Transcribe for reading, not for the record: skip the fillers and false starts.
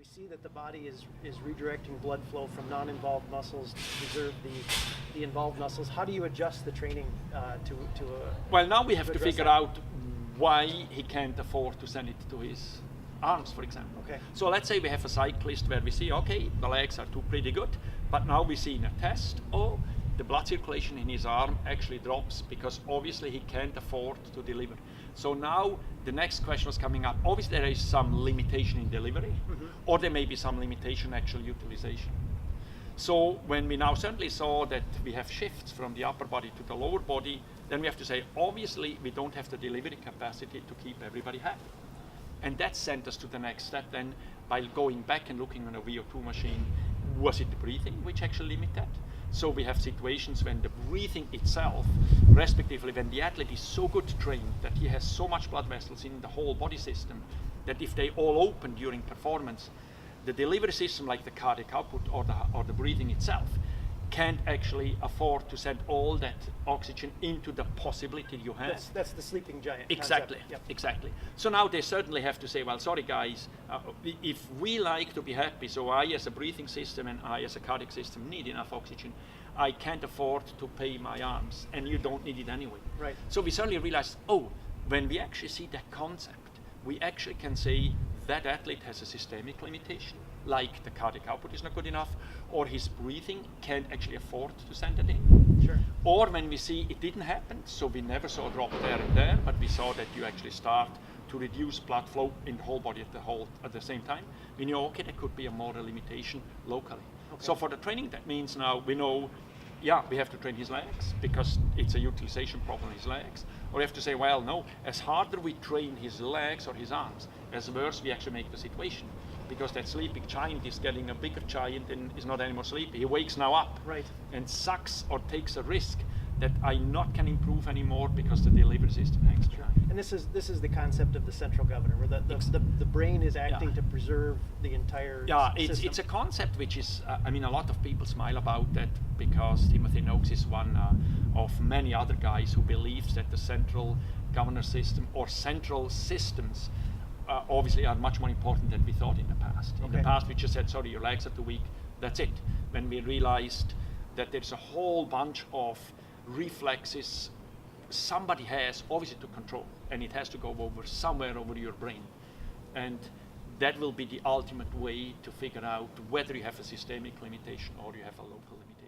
we see that the body is redirecting blood flow from non-involved muscles to preserve the involved muscles. How do you adjust the training Well, now we have to figure that? out why he can't afford to send it to his arms, for example. Okay. So let's say we have a cyclist where we see, okay, the legs are pretty good, but now we see in a test, oh, the blood circulation in his arm actually drops because obviously he can't afford to deliver. So now the next question was coming up. Obviously there is some limitation in delivery, or there may be some limitation in actual utilization. So when we now certainly saw that we have shifts from the upper body to the lower body, then we have to say, obviously we don't have the delivery capacity to keep everybody happy. And that sent us to the next step then by going back and looking on a VO2 machine. Was it the breathing which actually limit that? So we have situations when the breathing itself, respectively when the athlete is so good trained that he has so much blood vessels in the whole body system that if they all open during performance, the delivery system like the cardiac output or the breathing itself can't actually afford to send all that oxygen into the possibility you have. That's the sleeping giant Exactly, concept. Yep. exactly. So now they certainly have to say, well, sorry guys, if we like to be happy, so I as a breathing system and I as a cardiac system need enough oxygen, I can't afford to pay my arms, and you don't need it anyway. Right. So we suddenly realized, oh, when we actually see that concept, we actually can say that athlete has a systemic limitation, like the cardiac output is not good enough, or his breathing can't actually afford to send it in. Sure. Or when we see it didn't happen, so we never saw a drop there and there, but we saw that you actually start to reduce blood flow in the whole body at the same time, we knew, okay, there could be a more limitation locally. Okay. So for the training, that means now we know, yeah, we have to train his legs because it's a utilization problem in his legs. Or we have to say, well, no, as harder we train his legs or his arms, as worse we actually make the situation. Because that sleeping giant is getting a bigger giant and is not anymore sleepy. He wakes now up Right. and sucks or takes a risk that I not can improve anymore because the delivery system hangs behind. And this is the concept of the central governor, where the brain is acting to preserve the entire system. It's a concept which is, I mean, a lot of people smile about that because Timothy Noakes is one of many other guys who believes that the central governor system or central systems obviously are much more important than we thought in the past. In the past we just said, sorry, your legs are too weak, that's it. When we realized that there's a whole bunch of reflexes somebody has obviously to control, and it has to go over somewhere over your brain. And that will be the ultimate way to figure out whether you have a systemic limitation or you have a local limitation.